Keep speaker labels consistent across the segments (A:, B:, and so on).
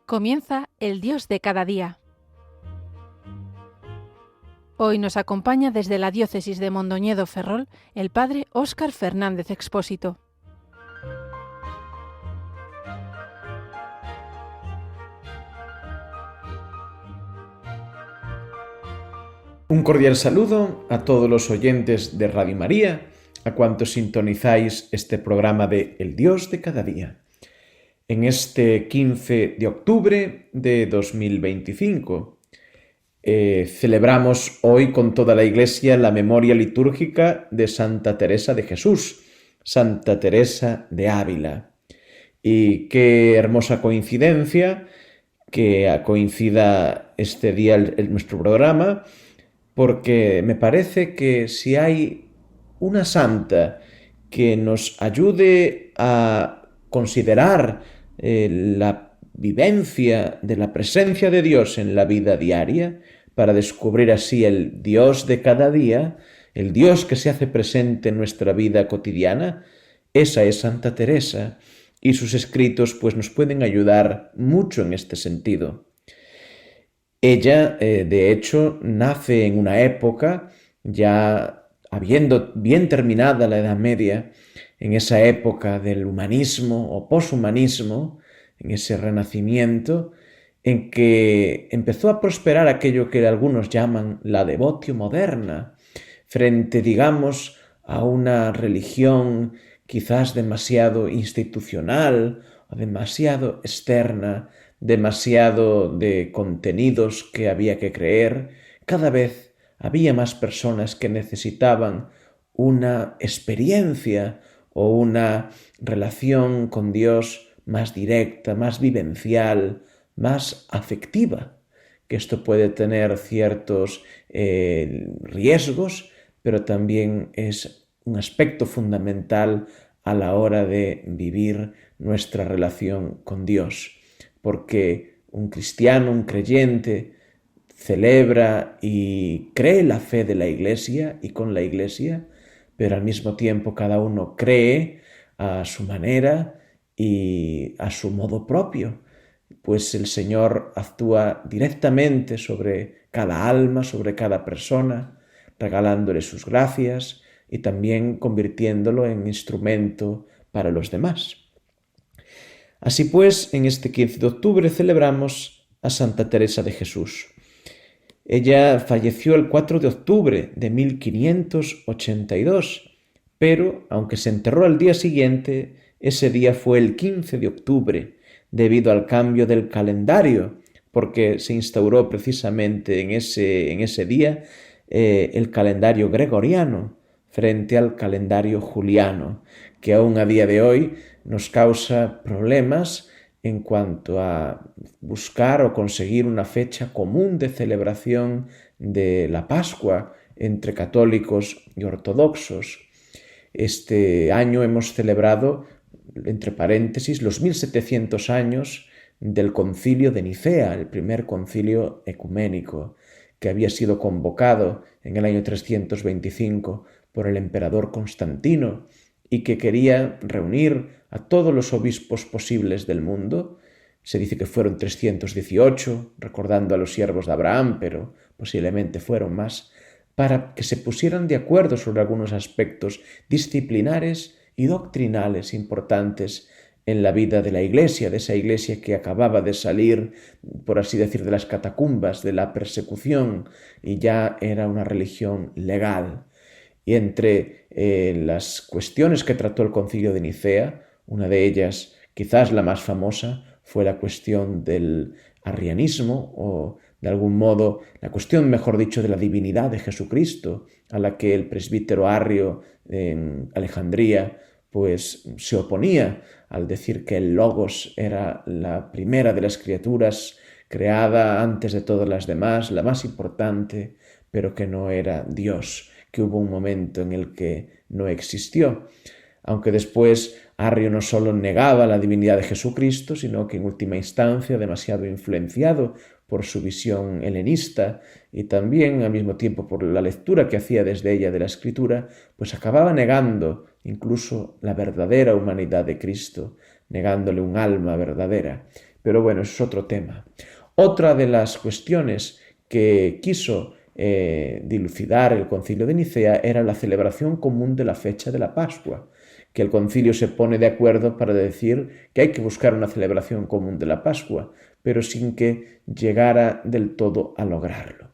A: Comienza el Dios de cada día. Hoy nos acompaña desde la diócesis de Mondoñedo Ferrol el padre Óscar Fernández Expósito.
B: Un cordial saludo a todos los oyentes de Radio María, a cuantos sintonizáis este programa de El Dios de cada día. En este 15 de octubre de 2025 celebramos hoy con toda la Iglesia la memoria litúrgica de Santa Teresa de Jesús, Santa Teresa de Ávila. Y qué hermosa coincidencia que coincida este día nuestro programa, porque me parece que si hay una santa que nos ayude a considerar la vivencia de la presencia de Dios en la vida diaria, para descubrir así el Dios de cada día, el Dios que se hace presente en nuestra vida cotidiana, esa es Santa Teresa, y sus escritos pues nos pueden ayudar mucho en este sentido. Ella, de hecho, nace en una época, ya habiendo bien terminada la Edad Media, en esa época del humanismo o poshumanismo, en ese renacimiento, en que empezó a prosperar aquello que algunos llaman la devotio moderna, frente, digamos, a una religión quizás demasiado institucional o demasiado externa, demasiado de contenidos que había que creer. Cada vez había más personas que necesitaban una experiencia o una relación con Dios más directa, más vivencial, más afectiva, que esto puede tener ciertos riesgos, pero también es un aspecto fundamental a la hora de vivir nuestra relación con Dios, porque un cristiano, un creyente, celebra y cree la fe de la Iglesia y con la Iglesia, pero al mismo tiempo cada uno cree a su manera y a su modo propio, pues el Señor actúa directamente sobre cada alma, sobre cada persona, regalándole sus gracias y también convirtiéndolo en instrumento para los demás. Así pues, en este 15 de octubre celebramos a Santa Teresa de Jesús. Ella falleció el 4 de octubre de 1582, pero aunque se enterró al día siguiente, ese día fue el 15 de octubre, debido al cambio del calendario, porque se instauró precisamente en ese día el calendario gregoriano frente al calendario juliano, que aún a día de hoy nos causa problemas en cuanto a buscar o conseguir una fecha común de celebración de la Pascua entre católicos y ortodoxos. Este año hemos celebrado, entre paréntesis, los 1700 años del Concilio de Nicea, el primer concilio ecuménico, que había sido convocado en el año 325 por el emperador Constantino y que quería reunir a todos los obispos posibles del mundo. Se dice que fueron 318, recordando a los siervos de Abraham, pero posiblemente fueron más, para que se pusieran de acuerdo sobre algunos aspectos disciplinares y doctrinales importantes en la vida de la Iglesia, de esa Iglesia que acababa de salir, por así decir, de las catacumbas, de la persecución, y ya era una religión legal. Y entre las cuestiones que trató el Concilio de Nicea, una de ellas, quizás la más famosa, fue la cuestión del arrianismo, o de algún modo la cuestión, mejor dicho, de la divinidad de Jesucristo, a la que el presbítero Arrio en Alejandría pues se oponía al decir que el Logos era la primera de las criaturas creada antes de todas las demás, la más importante, pero que no era Dios, que hubo un momento en el que no existió. Aunque después Arrio no solo negaba la divinidad de Jesucristo, sino que en última instancia, demasiado influenciado por su visión helenista y también al mismo tiempo por la lectura que hacía desde ella de la Escritura, pues acababa negando incluso la verdadera humanidad de Cristo, negándole un alma verdadera. pero bueno, eso es otro tema. Otra de las cuestiones que quiso dilucidar el Concilio de Nicea era la celebración común de la fecha de la Pascua, que el concilio se pone de acuerdo para decir que hay que buscar una celebración común de la Pascua, pero sin que llegara del todo a lograrlo.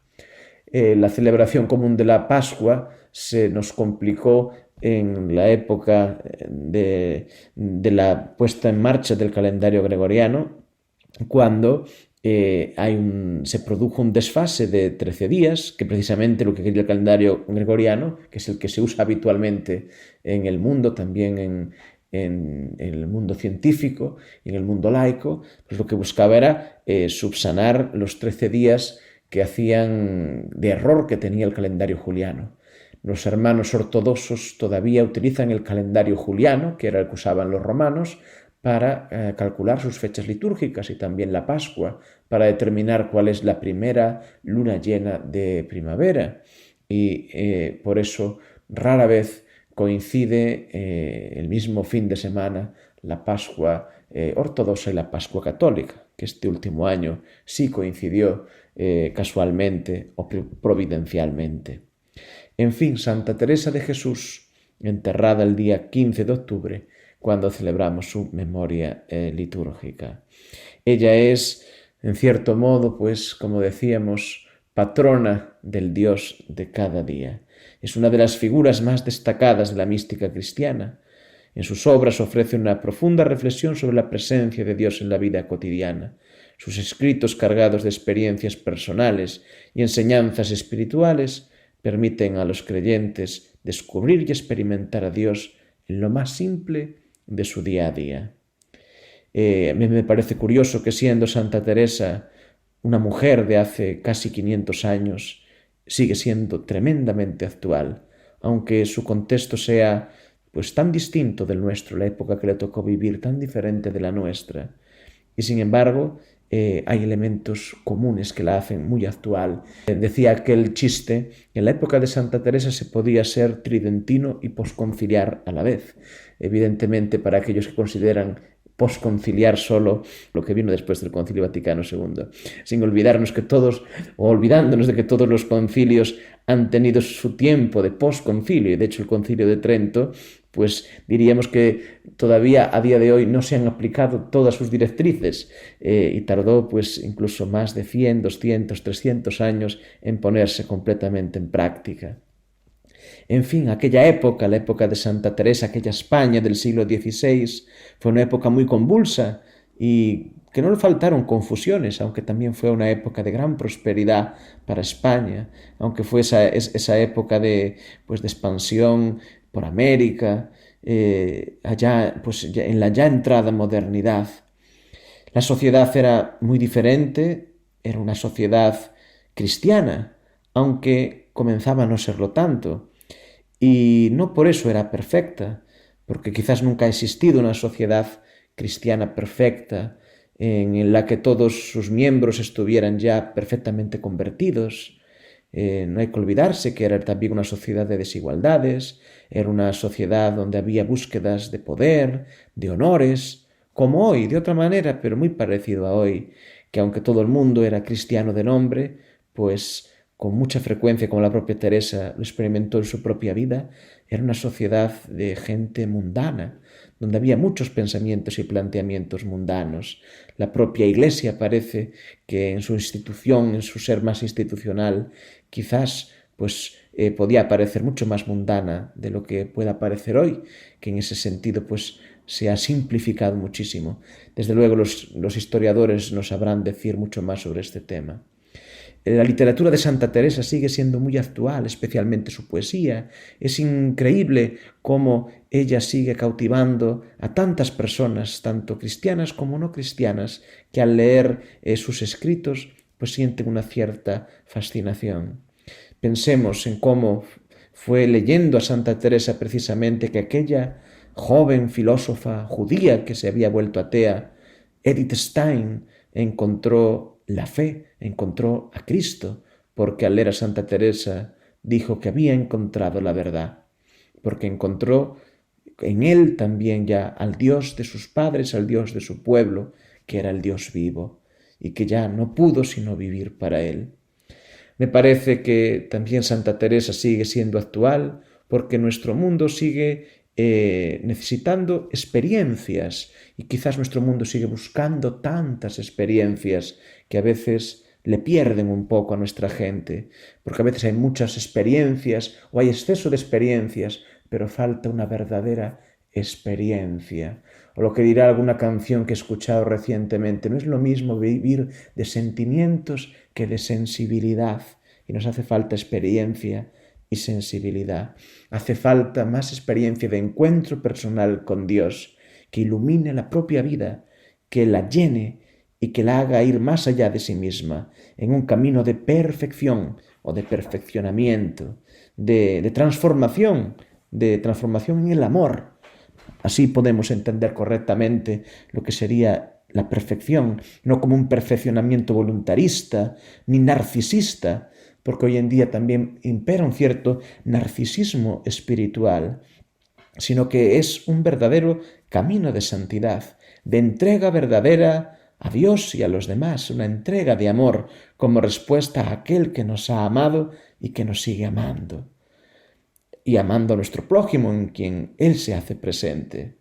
B: La celebración común de la Pascua se nos complicó en la época de la puesta en marcha del calendario gregoriano, cuando se produjo un desfase de 13 días, que precisamente lo que quería el calendario gregoriano, que es el que se usa habitualmente en el mundo, también en el mundo científico y en el mundo laico, pues lo que buscaba era subsanar los 13 días que hacían de error que tenía el calendario juliano. Los hermanos ortodoxos todavía utilizan el calendario juliano, que era el que usaban los romanos, para calcular sus fechas litúrgicas, y también la Pascua, para determinar cuál es la primera luna llena de primavera. Y por eso rara vez coincide el mismo fin de semana la Pascua ortodoxa y la Pascua católica, que este último año sí coincidió casualmente o providencialmente. En fin, Santa Teresa de Jesús, enterrada el día 15 de octubre, cuando celebramos su memoria litúrgica. Ella es, en cierto modo, pues, como decíamos, patrona del Dios de cada día. Es una de las figuras más destacadas de la mística cristiana. En sus obras ofrece una profunda reflexión sobre la presencia de Dios en la vida cotidiana. Sus escritos, cargados de experiencias personales y enseñanzas espirituales, permiten a los creyentes descubrir y experimentar a Dios en lo más simple de su día a día. A mí me parece curioso que, siendo Santa Teresa una mujer de hace casi 500 años, sigue siendo tremendamente actual, aunque su contexto sea pues tan distinto del nuestro, la época que le tocó vivir tan diferente de la nuestra. Y sin embargo, hay elementos comunes que la hacen muy actual. Decía aquel chiste: en la época de Santa Teresa se podía ser tridentino y posconciliar a la vez. Evidentemente, para aquellos que consideran posconciliar solo lo que vino después del Concilio Vaticano II, sin olvidarnos olvidándonos de que todos los concilios han tenido su tiempo de posconcilio, y de hecho el Concilio de Trento, pues diríamos que todavía a día de hoy no se han aplicado todas sus directrices, y tardó pues incluso más de 100, 200, 300 años en ponerse completamente en práctica. En fin, aquella época, la época de Santa Teresa, aquella España del siglo XVI, fue una época muy convulsa y que no le faltaron confusiones, aunque también fue una época de gran prosperidad para España, aunque fue esa época de expansión por América, allá pues en la ya entrada modernidad. La sociedad era muy diferente, era una sociedad cristiana, aunque comenzaba a no serlo tanto. Y no por eso era perfecta, porque quizás nunca ha existido una sociedad cristiana perfecta en la que todos sus miembros estuvieran ya perfectamente convertidos. No hay que olvidarse que era también una sociedad de desigualdades, era una sociedad donde había búsquedas de poder, de honores, como hoy, de otra manera, pero muy parecido a hoy, que aunque todo el mundo era cristiano de nombre, pues con mucha frecuencia, como la propia Teresa lo experimentó en su propia vida, era una sociedad de gente mundana, donde había muchos pensamientos y planteamientos mundanos. La propia Iglesia parece que en su institución, en su ser más institucional, quizás podía parecer mucho más mundana de lo que pueda parecer hoy, que en ese sentido se ha simplificado muchísimo. Desde luego los historiadores nos sabrán decir mucho más sobre este tema. La literatura de Santa Teresa sigue siendo muy actual, especialmente su poesía. Es increíble cómo ella sigue cautivando a tantas personas, tanto cristianas como no cristianas, que al leer sus escritos sienten una cierta fascinación. Pensemos en cómo fue leyendo a Santa Teresa precisamente que aquella joven filósofa judía que se había vuelto atea, Edith Stein, encontró la fe, encontró a Cristo, porque al leer a Santa Teresa dijo que había encontrado la verdad, porque encontró en él también ya al Dios de sus padres, al Dios de su pueblo, que era el Dios vivo y que ya no pudo sino vivir para Él. Me parece que también Santa Teresa sigue siendo actual porque nuestro mundo sigue necesitando experiencias y quizás nuestro mundo sigue buscando tantas experiencias que a veces le pierden un poco a nuestra gente, porque a veces hay muchas experiencias o hay exceso de experiencias, pero falta una verdadera experiencia. O lo que dirá alguna canción que he escuchado recientemente, no es lo mismo vivir de sentimientos que de sensibilidad, y nos hace falta experiencia y sensibilidad. Hace falta más experiencia de encuentro personal con Dios, que ilumine la propia vida, que la llene y que la haga ir más allá de sí misma, en un camino de perfección o de perfeccionamiento, de transformación en el amor. Así podemos entender correctamente lo que sería la perfección, no como un perfeccionamiento voluntarista ni narcisista, porque hoy en día también impera un cierto narcisismo espiritual, sino que es un verdadero camino de santidad, de entrega verdadera a Dios y a los demás, una entrega de amor como respuesta a aquel que nos ha amado y que nos sigue amando, y amando a nuestro prójimo en quien Él se hace presente.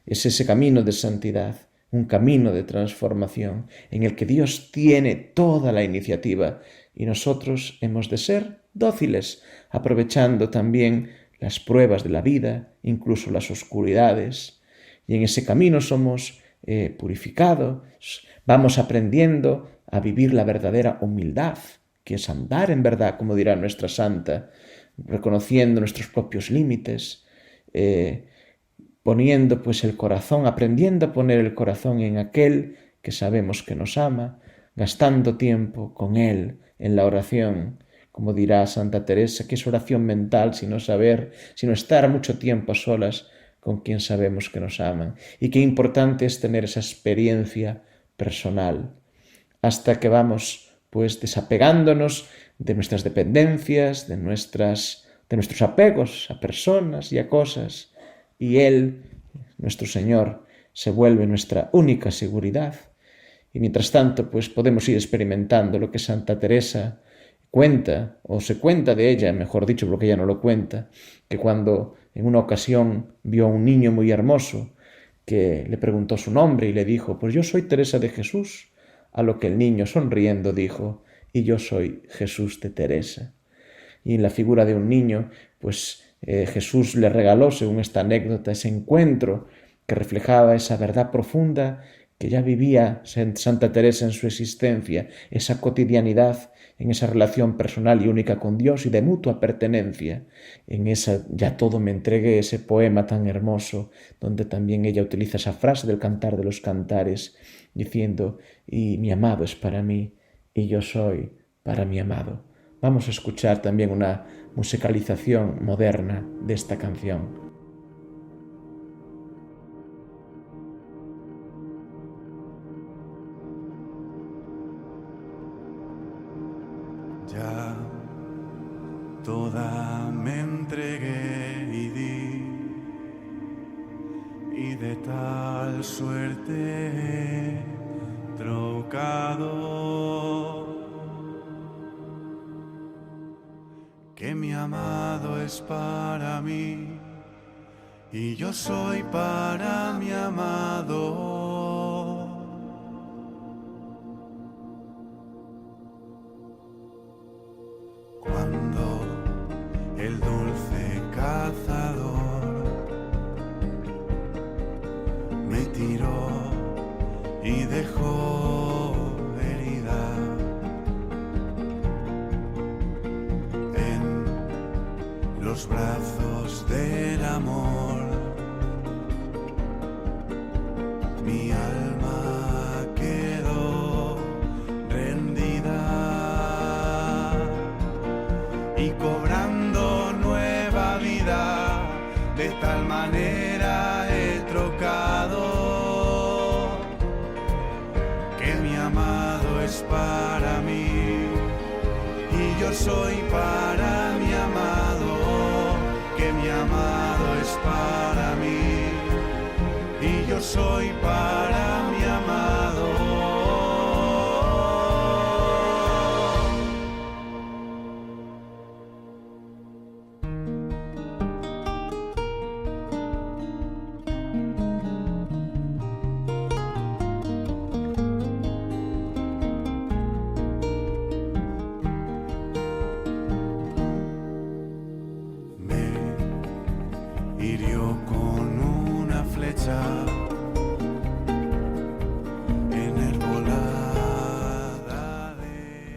B: Es ese camino de santidad, un camino de transformación en el que Dios tiene toda la iniciativa y nosotros hemos de ser dóciles, aprovechando también las pruebas de la vida, incluso las oscuridades. Y en ese camino somos purificados, vamos aprendiendo a vivir la verdadera humildad, que es andar en verdad, como dirá nuestra santa, reconociendo nuestros propios límites, poniendo pues el corazón, aprendiendo a poner el corazón en aquel que sabemos que nos ama, gastando tiempo con Él en la oración, como dirá Santa Teresa, que es oración mental, sino estar mucho tiempo a solas con quien sabemos que nos aman. Y qué importante es tener esa experiencia personal, hasta que vamos pues desapegándonos de nuestras dependencias, de nuestros apegos a personas y a cosas, y Él, nuestro Señor, se vuelve nuestra única seguridad. Y mientras tanto, pues podemos ir experimentando lo que Santa Teresa cuenta, o se cuenta de ella, mejor dicho, porque ella no lo cuenta, que cuando en una ocasión vio a un niño muy hermoso, que le preguntó su nombre y le dijo, pues yo soy Teresa de Jesús, a lo que el niño sonriendo dijo, y yo soy Jesús de Teresa. Y en la figura de un niño, pues Jesús le regaló, según esta anécdota, ese encuentro que reflejaba esa verdad profunda que ya vivía Santa Teresa en su existencia, esa cotidianidad en esa relación personal y única con Dios y de mutua pertenencia, en esa ya todo me entregué, ese poema tan hermoso, donde también ella utiliza esa frase del Cantar de los Cantares, diciendo, y mi amado es para mí, y yo soy para mi amado. Vamos a escuchar también una musicalización moderna de esta canción.
C: Ya toda me entregué y di, y de tal suerte he trocado, que mi amado es para mí, y yo soy para mi amado. Cuando el dulce cazador me tiró y dejó herida en los brazos del amor, mi alma quedó rendida y cobrando nueva vida, de tal manera he trocado, que mi amado es para mí y yo soy para mi amado, que mi amado es para mí y yo soy para mi amado.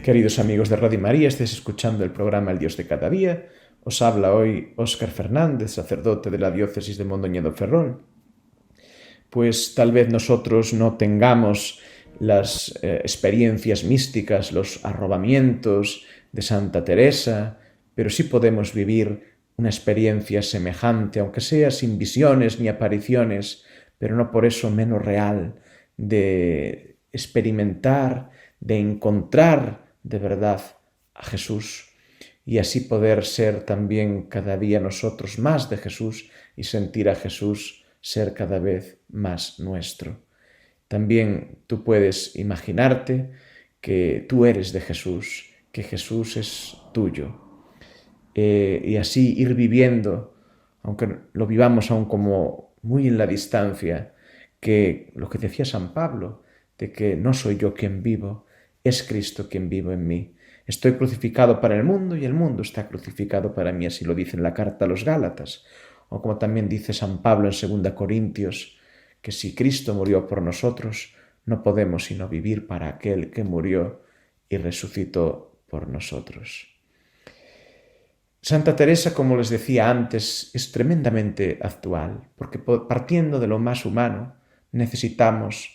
B: Queridos amigos de Radio María, estáis escuchando el programa El Dios de cada día. Os habla hoy Óscar Fernández, sacerdote de la diócesis de Mondoñedo-Ferrol. Pues tal vez nosotros no tengamos las experiencias místicas, los arrobamientos de Santa Teresa, pero sí podemos vivir una experiencia semejante, aunque sea sin visiones ni apariciones, pero no por eso menos real, de experimentar, de encontrar de verdad a Jesús y así poder ser también cada día nosotros más de Jesús y sentir a Jesús ser cada vez más nuestro. También tú puedes imaginarte que tú eres de Jesús, que Jesús es tuyo. Y así ir viviendo, aunque lo vivamos aún como muy en la distancia, que lo que decía San Pablo, de que no soy yo quien vivo, es Cristo quien vive en mí. Estoy crucificado para el mundo y el mundo está crucificado para mí, así lo dice en la carta a los Gálatas. O como también dice San Pablo en 2 Corintios, que si Cristo murió por nosotros, no podemos sino vivir para aquel que murió y resucitó por nosotros. Santa Teresa, como les decía antes, es tremendamente actual, porque partiendo de lo más humano, necesitamos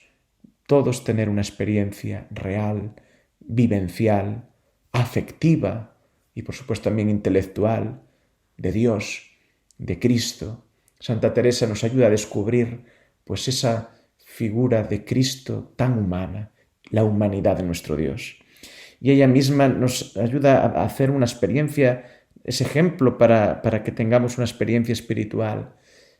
B: todos tener una experiencia real, vivencial, afectiva y por supuesto también intelectual de Dios, de Cristo. Santa Teresa nos ayuda a descubrir pues esa figura de Cristo tan humana, la humanidad de nuestro Dios. Y ella misma nos ayuda a hacer una experiencia, ese ejemplo para que tengamos una experiencia espiritual.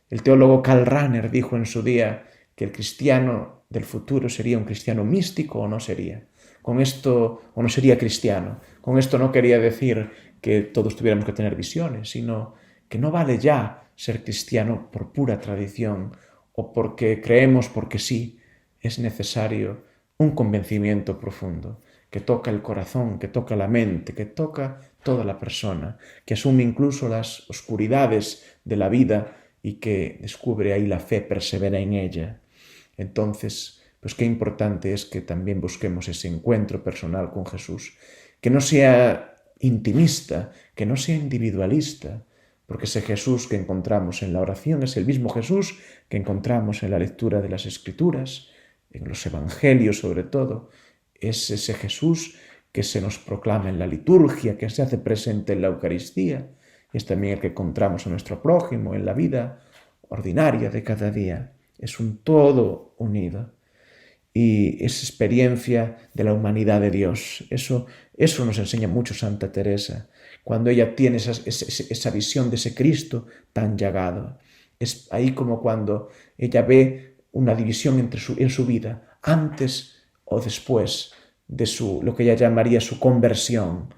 B: El teólogo Karl Rahner dijo en su día que el cristiano del futuro sería un cristiano místico o no sería. Con esto, o no sería cristiano. Con esto no quería decir que todos tuviéramos que tener visiones, sino que no vale ya ser cristiano por pura tradición o porque creemos porque sí. Es necesario un convencimiento profundo que toca el corazón, que toca la mente, que toca toda la persona, que asume incluso las oscuridades de la vida y que descubre ahí la fe, persevera en ella. Entonces, pues qué importante es que también busquemos ese encuentro personal con Jesús, que no sea intimista, que no sea individualista, porque ese Jesús que encontramos en la oración es el mismo Jesús que encontramos en la lectura de las Escrituras, en los Evangelios sobre todo. Es ese Jesús que se nos proclama en la liturgia, que se hace presente en la Eucaristía, y es también el que encontramos a nuestro prójimo en la vida ordinaria de cada día. Es un todo unido. Y esa experiencia de la humanidad de Dios, eso nos enseña mucho Santa Teresa, cuando ella tiene esa visión de ese Cristo tan llagado. Es ahí como cuando ella ve una división en su vida, antes o después de lo que ella llamaría su conversión.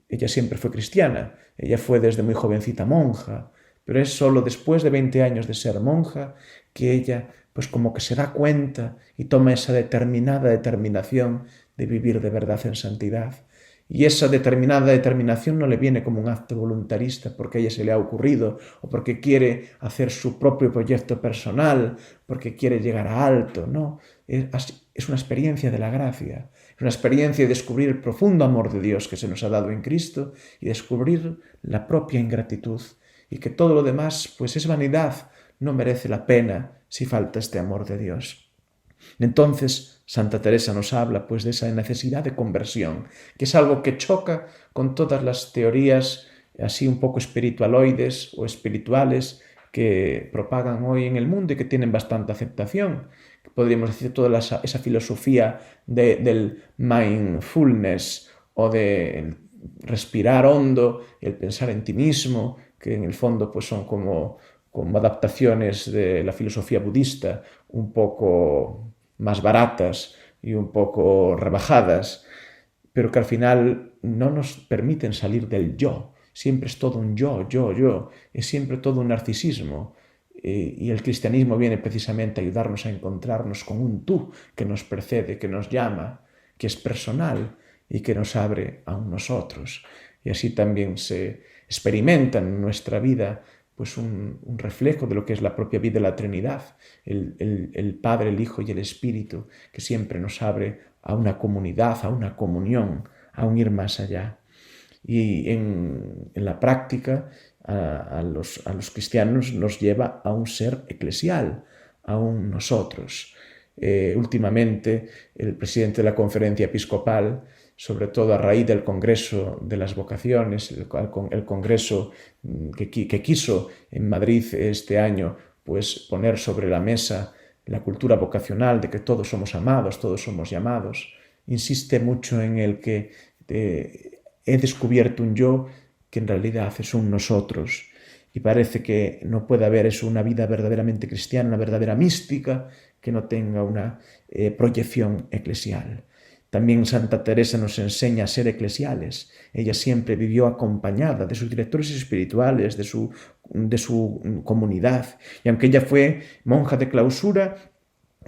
B: Ella siempre fue cristiana, ella fue desde muy jovencita monja, pero es solo después de 20 años de ser monja que ella pues como que se da cuenta y toma esa determinada determinación de vivir de verdad en santidad. Y esa determinada determinación no le viene como un acto voluntarista porque a ella se le ha ocurrido o porque quiere hacer su propio proyecto personal, porque quiere llegar a alto, no. Es una experiencia de la gracia, es una experiencia de descubrir el profundo amor de Dios que se nos ha dado en Cristo y descubrir la propia ingratitud y que todo lo demás pues es vanidad, no merece la pena si falta este amor de Dios. Entonces, Santa Teresa nos habla pues de esa necesidad de conversión, que es algo que choca con todas las teorías así un poco espiritualoides o espirituales que propagan hoy en el mundo y que tienen bastante aceptación. Podríamos decir toda esa filosofía del mindfulness o de respirar hondo, el pensar en ti mismo, que en el fondo pues son como adaptaciones de la filosofía budista un poco más baratas y un poco rebajadas, pero que al final no nos permiten salir del yo. Siempre es todo un yo, es siempre todo un narcisismo. Y el cristianismo viene precisamente a ayudarnos a encontrarnos con un tú que nos precede, que nos llama, que es personal y que nos abre a un nosotros. Y así también se experimenta en nuestra vida pues un reflejo de lo que es la propia vida de la Trinidad, el Padre, el Hijo y el Espíritu, que siempre nos abre a una comunidad, a una comunión, aún ir más allá. Y en la práctica a los cristianos nos lleva a un ser eclesial, a un nosotros. Últimamente el presidente de la Conferencia Episcopal, sobre todo a raíz del Congreso de las Vocaciones, el Congreso que quiso en Madrid este año pues poner sobre la mesa la cultura vocacional de que todos somos amados, todos somos llamados, insiste mucho en el que he descubierto un yo que en realidad es un nosotros, y parece que no puede haber eso, una vida verdaderamente cristiana, una verdadera mística que no tenga una proyección eclesial. También Santa Teresa nos enseña a ser eclesiales. Ella siempre vivió acompañada de sus directores espirituales, de su comunidad. Y aunque ella fue monja de clausura,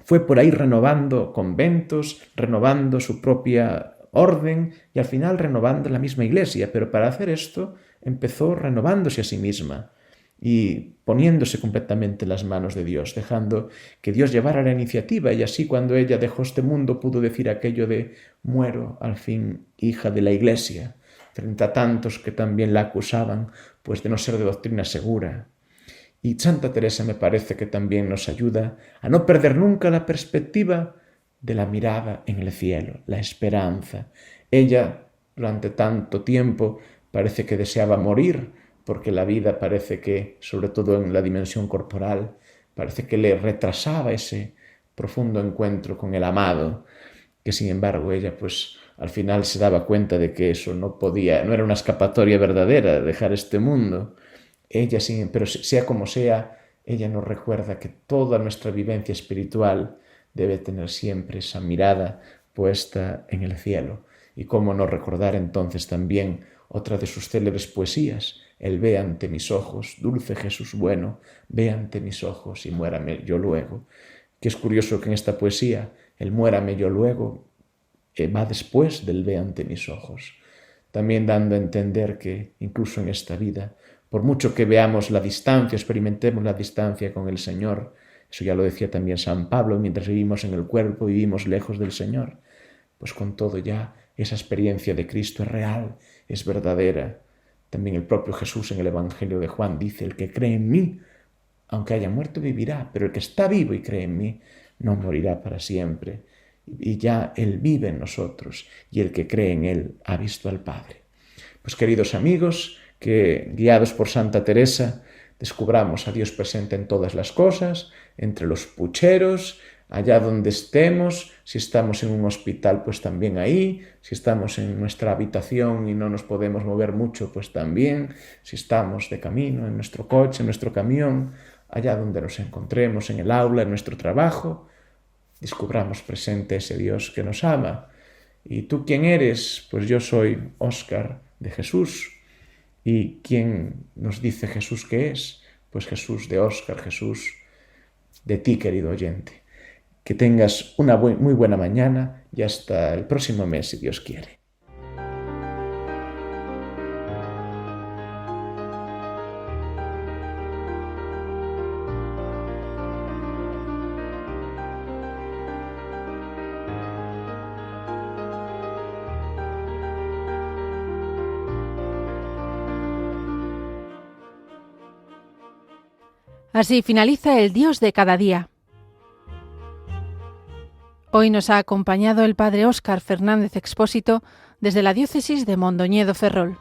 B: fue por ahí renovando conventos, renovando su propia orden y al final renovando la misma iglesia. Pero para hacer esto empezó renovándose a sí misma y poniéndose completamente en las manos de Dios, dejando que Dios llevara la iniciativa, y así cuando ella dejó este mundo pudo decir aquello de muero al fin hija de la Iglesia, frente a tantos que también la acusaban pues de no ser de doctrina segura. Y Santa Teresa me parece que también nos ayuda a no perder nunca la perspectiva de la mirada en el cielo, la esperanza. Ella durante tanto tiempo parece que deseaba morir, porque la vida parece que, sobre todo en la dimensión corporal, parece que le retrasaba ese profundo encuentro con el amado, que sin embargo ella pues al final se daba cuenta de que eso no era una escapatoria verdadera, dejar este mundo. Ella, pero sea como sea, ella nos recuerda que toda nuestra vivencia espiritual debe tener siempre esa mirada puesta en el cielo. Y cómo no recordar entonces también otra de sus célebres poesías, el ve ante mis ojos, dulce Jesús bueno, ve ante mis ojos y muérame yo luego. Que es curioso que en esta poesía el muérame yo luego va después del ve ante mis ojos, también dando a entender que incluso en esta vida, por mucho que veamos la distancia, experimentemos la distancia con el Señor, eso ya lo decía también San Pablo, mientras vivimos en el cuerpo vivimos lejos del Señor, pues con todo ya esa experiencia de Cristo es real, es verdadera. También el propio Jesús en el Evangelio de Juan dice, el que cree en mí, aunque haya muerto, vivirá, pero el que está vivo y cree en mí, no morirá para siempre. Y ya Él vive en nosotros, y el que cree en Él ha visto al Padre. Pues queridos amigos, que guiados por Santa Teresa, descubramos a Dios presente en todas las cosas, entre los pucheros, allá donde estemos, si estamos en un hospital, pues también ahí, si estamos en nuestra habitación y no nos podemos mover mucho, pues también, si estamos de camino, en nuestro coche, en nuestro camión, allá donde nos encontremos, en el aula, en nuestro trabajo, descubramos presente ese Dios que nos ama. ¿Y tú quién eres? Pues yo soy Óscar de Jesús. ¿Y quién nos dice Jesús que es? Pues Jesús de Óscar, Jesús de ti, querido oyente. Que tengas una muy buena mañana y hasta el próximo mes, si Dios quiere.
A: Así finaliza el Dios de cada día. Hoy nos ha acompañado el padre Óscar Fernández Expósito desde la diócesis de Mondoñedo Ferrol.